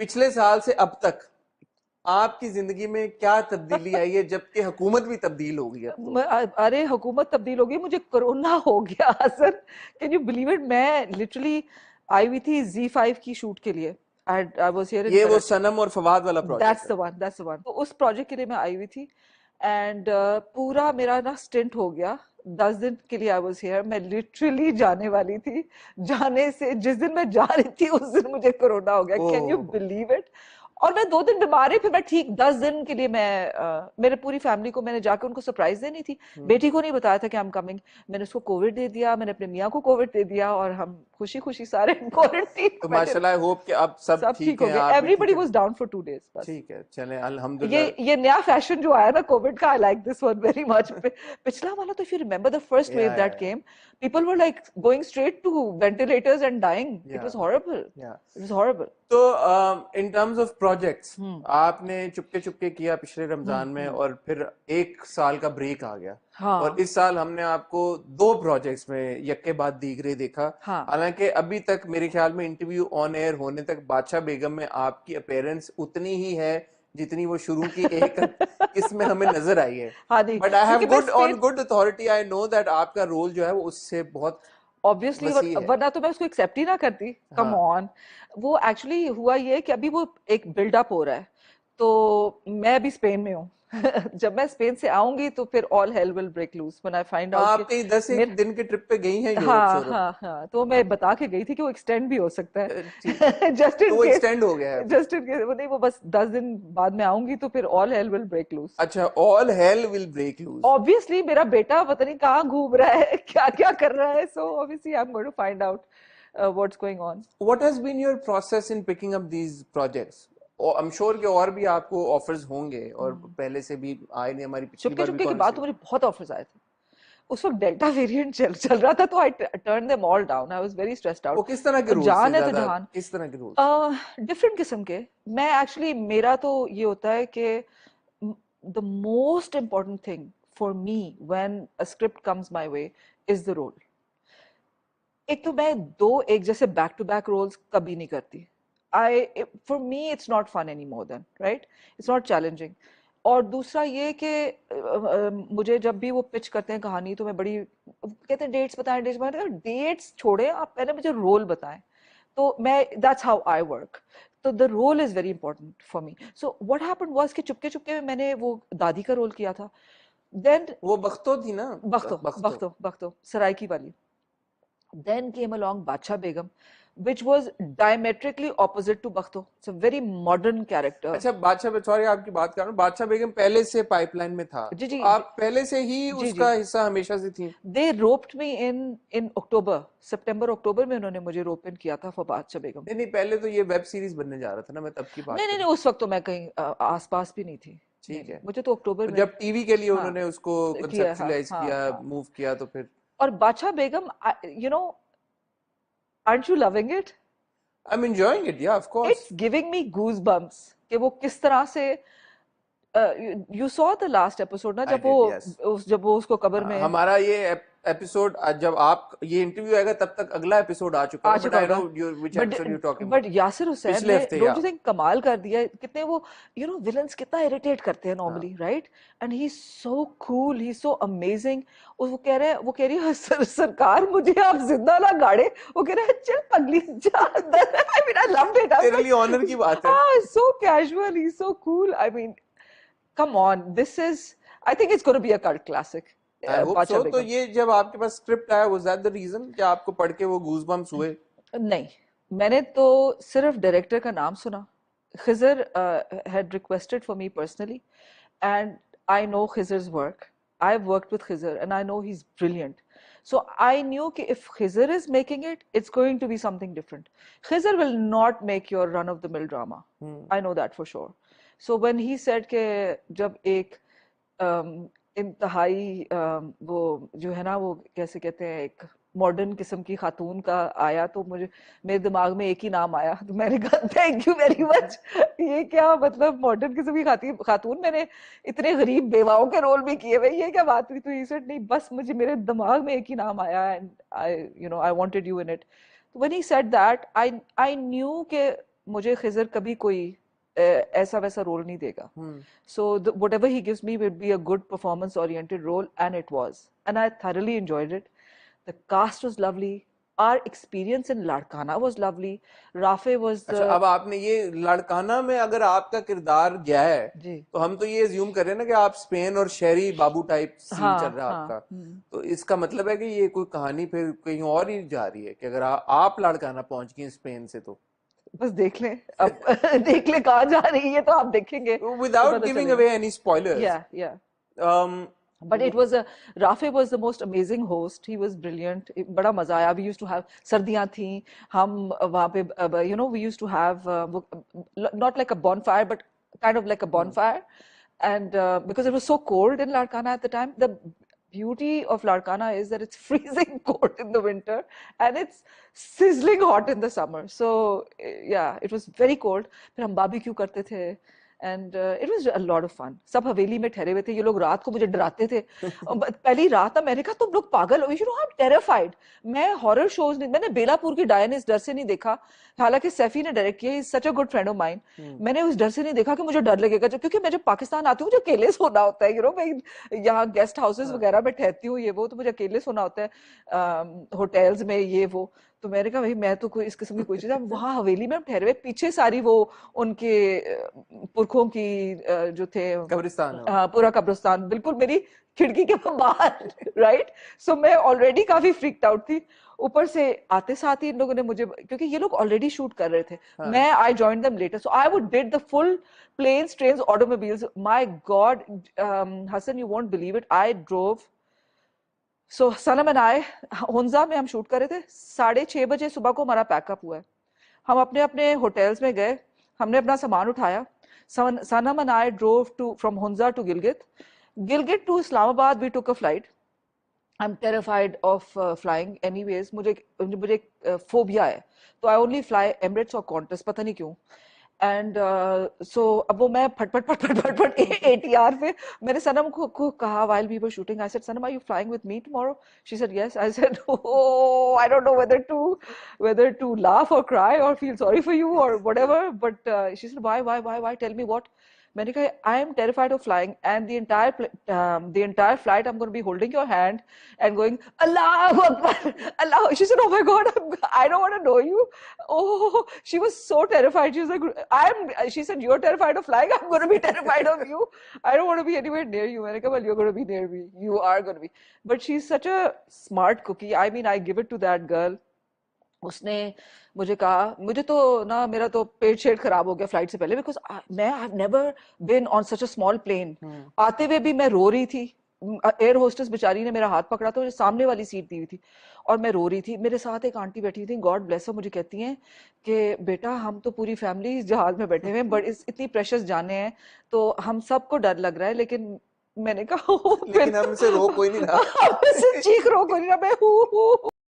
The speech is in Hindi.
पिछले साल से अब तक आपकी जिंदगी में क्या तब्दीली आई है, जबकि हुकूमत भी तब्दील हो गई अब तो? अरे हुकूमत तब्दील हो गई, मुझे कोरोना हो गया sir. Can you believe it? मैं लिटरली आई हुई थी Z5 की शूट के लिए। आई वाज हियर इन ये वो कराची। सनम और फवाद वाला प्रोजेक्ट दैट्स है? The one, that's the one. तो उस प्रोजेक्ट के लिए मैं आई हुई थी एंड पूरा मेरा ना स्टिंट हो गया। 10 दिन के लिए आई वाज हियर। मैं लिटरली जाने वाली थी। जाने से जिस दिन मैं जा रही थी उस दिन मुझे कोरोना हो गया। Can you oh. Believe it? और मैं 2 दिन बीमार रही, फिर मैं ठीक। 10 दिन के लिए मैं मेरे पूरी फैमिली को मैंने जाकर उनको सरप्राइज देनी थी। बेटी को नहीं बताया था कि आई एम कमिंग। मैंने उसको कोविड दे दिया, मैंने अपने मियाँ को कोविड दे दिया और हम खुशी खुशी सारे क्वारंटीन तो में बैठे माशाल्लाह, आई रहे। होप कि अब सब सब ठीक ठीक हो हैं, गए। आप भी ठीक एवरीबडी है। वाज डाउन फॉर 2 days बस। ठीक है, चलें अल्हम्दुलिल्लाह। ये नया फैशन जो आया ना कोविड का, I like this one very much. पिछला वाला तो if you remember the first wave that yeah came, people were like going straight to ventilators and dying. It yeah was horrible, yeah it was horrible. तो in terms of projects, hmm आपने चुपके चुपके किया पिछले रमजान में, हम्म। और फिर 1 साल का ब्रेक आ गया, और हाँ इस साल हमने आपको 2 प्रोजेक्ट्स में यक्के बाद दीगरे देखा। हाँ। हालांकि अभी तक मेरे ख्याल में इंटरव्यू ऑन एयर होने तक बादशाह बेगम में आपकी अपीयरेंस उतनी ही है जितनी वो शुरू की एक किस्म में हमें नजर आई है। हाँ नहीं, बट आई हैव क्योंकि मैं good on Spain good authority, I know that आपका रोल जो है वो उससे बहुत ऑब्वियसली, वसी है। वरना तो मैं उसको एक्सेप्ट ही ना करती। कम हाँ। ऑन। वो एक्चुअली हुआ ये कि अभी वो एक बिल्डअप हो रहा है, तो मैं अभी स्पेन में हूँ। जब मैं स्पेन से आऊंगी तो फिर all hell will break loose when I find out कि आप कहीं 10 एक मेरे। दिन के ट्रिप पे गई हैं यूरोप हाँ शोरोप? हाँ हाँ, तो मैं बता के गई थी कि वो एक्सटेंड भी हो सकता ठीक है, है। जस्ट तो इन वो केस। एक्सटेंड हो गया है अभी? जस्ट इन केस वो नहीं, वो बस 10 दिन बाद में आऊंगी तो फिर all hell will break loose. अच्छा, all hell will break loose. Obviously मेरा बेटा पता नहीं कहाँ घूम रहा है, क्या क्या कर रहा है। So obviously I am going to find out what's going on. What has been your process in picking up these projects? I am sure कि और भी आपको ऑफर्स होंगे, और पहले से भी आए नहीं, हमारी पिछली चुपके बार भी चुपके के बाद तो कॉन्वर्सेशन। मुझे बहुत ऑफर्स आए थे। उस वक्त डेल्टा वेरिएंट चल रहा था, तो I turn them all down. I was very stressed वो आउट। किस तरह के रोल्स थे, जान है तो ज्यादा जहान। किस तरह के रोल्स थे? डिफरेंट किस्म के। मैं एक्चुअली, मेरा तो ये होता है कि the most important thing for me when a script comes my way is the role. एक तो मैं दो एक जैसे बैक टू बैक रोल्स कभी नहीं करती। I, for me it's not fun any more then, right? It's not challenging. और दूसरा ये कि मुझे जब भी वो पिच करते हैं कहानी, तो मैं बड़ी कहते हैं डेट्स बताएं, डेट्स बताएं। डेट्स छोड़े, आप पहले मुझे रोल बताएं। तो मैं, दैट्स हाउ आई वर्क। तो the role is very important for me. So what happened was कि चुपके चुपके में मैंने वो दादी का रोल किया था। देन वो बख्तो थी ना? बख्तो बख्तो। बख्तो बख्तो सराइकी वाली। Then came along Bacha Begum, which was diametrically opposite to Bakhto. It's a very modern character. अच्छा, बादशाह, सॉरी आपकी बात कर रहा हूँ, बादशाह बेगम पहले से पाइपलाइन में था, जी तो जी आप पहले से ही जी जी। उसका हिस्सा हमेशा से थी? They roped me in October, सितंबर अक्टूबर में उन्होंने मुझे रोप इन किया था फॉर बादशाह बेगम। नहीं नहीं, पहले तो ये वेब सीरीज बनने जा रहा था ना, मैं तब की बात नहीं नहीं करूँ। नहीं, उस वक्त तो मैं कहीं आसपास भी नहीं थी। नहीं ठीक नहीं, है। मुझे तो अक्टूबर तो में। जब टीवी के लिए हाँ उन्होंने उसको किया, हाँ कंसेप्चुलाइज हाँ किया, हाँ। मूव किया, तो फिर और Badshah Begum, you know, aren't you loving it? I am enjoying it, yeah of course. It's giving me goosebumps कि वो किस तरह से, you saw the last episode ना, आई जब वो डिड, यस। जब वो उसको कब्र में हमारा ये एपिसोड, जब आप ये इंटरव्यू आएगा तब तक अगला एपिसोड आ चुका आ होगा, बट चुका आई नो होगा। You which but episode you talking but about. Yasir Hussain पिछले ने, हफ्ते, डोंट या यू थिंक, कमाल कर दिया है। कितने वो, यू नो, विलन्स कितना इरिटेट करते हैं हाँ। Normally, right? And he is so cool, he is so amazing. और वो कह रहे हैं, वो कह रही है, सरकार मुझे आप जिंदा ना गाड़े। वो कह रहे हैं चल पगली जा अंदर। I mean I loved it. I was तेरे लिए ऑनर की बात लाइक, है। ah, so casual, he's so cool. I mean, come on, this is, I think it's going to be a cult classic. I hope Bacha सो। तो Begum. ये जब आपके पास स्क्रिप्ट आया, वाज दैट द रीजन कि आपको पढ़ के वो गूज़बम्प्स हुए? नहीं, मैंने तो सिर्फ डायरेक्टर का नाम सुना। Khizr had requested for me personally, and I know Khizr's work. I've worked with Khizr and I know he's brilliant. So I knew कि if Khizr is making it, it's going to be something different. Khizr will not make your run of the mill drama. I know that for sure. So when he said कि जब एक इंतहाई वो जो है ना, वो कैसे कहते हैं, एक मॉडर्न किस्म की खातून का आया, तो मुझे, मेरे दिमाग में एक ही नाम आया। तो मैंने कहा थैंक यू वेरी मच। ये क्या मतलब, मॉडर्न किस्म की खातून? मैंने इतने गरीब बेवाओं के रोल भी किए हुए, ये क्या बात हुई? तो ही सेड नहीं, बस मुझे, मेरे दिमाग में एक ही नाम आया, and I, you know, I wanted you in it. तो when he said that, I knew के मुझे खिजर कभी कोई ऐसा वैसा रोल नहीं देगा. So whatever he gives me will be a good performance oriented role, and it was, and I thoroughly enjoyed it. The cast was lovely. Our experience in Ladkana was lovely. Rafe was अच्छा, the अब आपने ये लड़काना में अगर आपका किरदार गया है जी तो हम तो ये अज्यूम कर रहे हैं ना कि आप स्पेन और शहरी बाबू टाइप सीन चल हाँ रहा है हाँ आपका, तो इसका मतलब है कि ये कोई कहानी फिर कहीं और ही जा रही है कि अगर आप लड़काना पहुंच गई स्पेन से तो बस देख लें अब देख लें कहाँ जा रही है तो आप देखेंगे तो विदाउट पता गिविंग चलेगा. Away any spoilers. Yeah. But it was a Rafe was the most amazing host. He was brilliant. बड़ा मजा आया. We used to have सर्दियाँ थी. हम वहाँ पे you know we used to have not like a bonfire but kind of like a bonfire. And because it was so cold in Larkana at the time, the beauty of Larkana is that it's freezing cold in the winter and it's sizzling hot in the summer. So yeah, it was very cold. फिर हम barbecue करते थे. And it was a lot of fun. सब हवेली में ठहरे हुए थे. ये लोग रात को मुझे डराते थे. पहली रात ना मैंने कहा तुम लोग पागल हो. You know I'm terrified. मैं हॉरर शोज नहीं, मैंने बेलापुर की डायन इस डर से नहीं देखा. हालांकि सैफी ने डायरेक्ट किया. Is such a good friend of mine. मैंने उस डर से नहीं देखा कि मुझे डर लगेगा क्योंकि मैं जब पाकिस्तान आती हूँ मुझे अकेले सोना होता है. मैं यहाँ गेस्ट हाउसेस वगैरह में ठहरती हूँ ये वो, तो मुझे अकेले सोना होता है होटल्स में ये वो. तो मैंने कहा भाई मैं तो कोई इस किस्म की कोई चीज. वहां हवेली में हम ठहरे हुए, पीछे सारी वो उनके पुरखों की जो थे कब्रिस्तान है. पूरा कब्रिस्तान बिल्कुल मेरी खिड़की के बाहर. राइट. सो मैं ऑलरेडी काफी फ्रीक्ड आउट थी. ऊपर से आते साथ ही इन लोगों ने मुझे, क्योंकि ये लोग ऑलरेडी शूट कर रहे थे, मैं I joined them later, so I would did the full planes trains automobiles. My god Hasan, you won't believe it, I drove. So Sanam and I, Hunza में हम शूट कर रहे थे. 6:30 बजे सुबह को हमारा पैकअप हुआ है. हम अपने अपने होटल्स में गए, हमने अपना सामान उठाया. Sanam and I drove to from Hunza to Gilgit to Islamabad. We took a flight. I am terrified of flying anyways. मुझे फोबिया है, तो आई ओनली फ्लाई एमिरेट्स और कॉन्टस, पता नहीं क्यों. एंड सो अब वो मैं फट ATR पे मैंने सनम को कहा while we were shooting, I said, Sanam, are you flying with me tomorrow? She said yes. I said, oh, I don't know whether to laugh or cry or feel sorry for you or whatever. But she said, why? Tell me what. मैंने कहा I am terrified of flying, and the entire flight I'm going to be holding your hand and going Allahu Akbar, Allah. She said, oh my God, I don't want to know you. Oh, she was so terrified. She was like, she said, you're terrified of flying, I'm going to be terrified of you. I don't want to be anywhere near you. मैंने कहा, well, you're going to be near me. You are going to be. But she's such a smart cookie. I mean, I give it to that girl. उसने मुझे कहा, मुझे तो ना मेरा तो पेट शेट खराब हो गया फ्लाइट से पहले, बिकॉज मैं I have never been on such a small plane. आते हुए भी मैं रो रही थी. एयर होस्टेस बेचारी ने मेरा हाथ पकड़ा था, मुझे सामने वाली सीट दी हुई थी और मैं रो रही थी. मेरे साथ एक आंटी बैठी थी, गॉड ब्लेस हर, मुझे कहती हैं कि बेटा हम तो पूरी फैमिली इस जहाज में बैठे हुए हैं, बट इतनी प्रेशियस जाने हैं तो हम सबको डर लग रहा है. लेकिन मैंने कहा लेकिन हमसे रो कोई नहीं रहा. हमसे चीख रो कोई नहीं रहा. मैं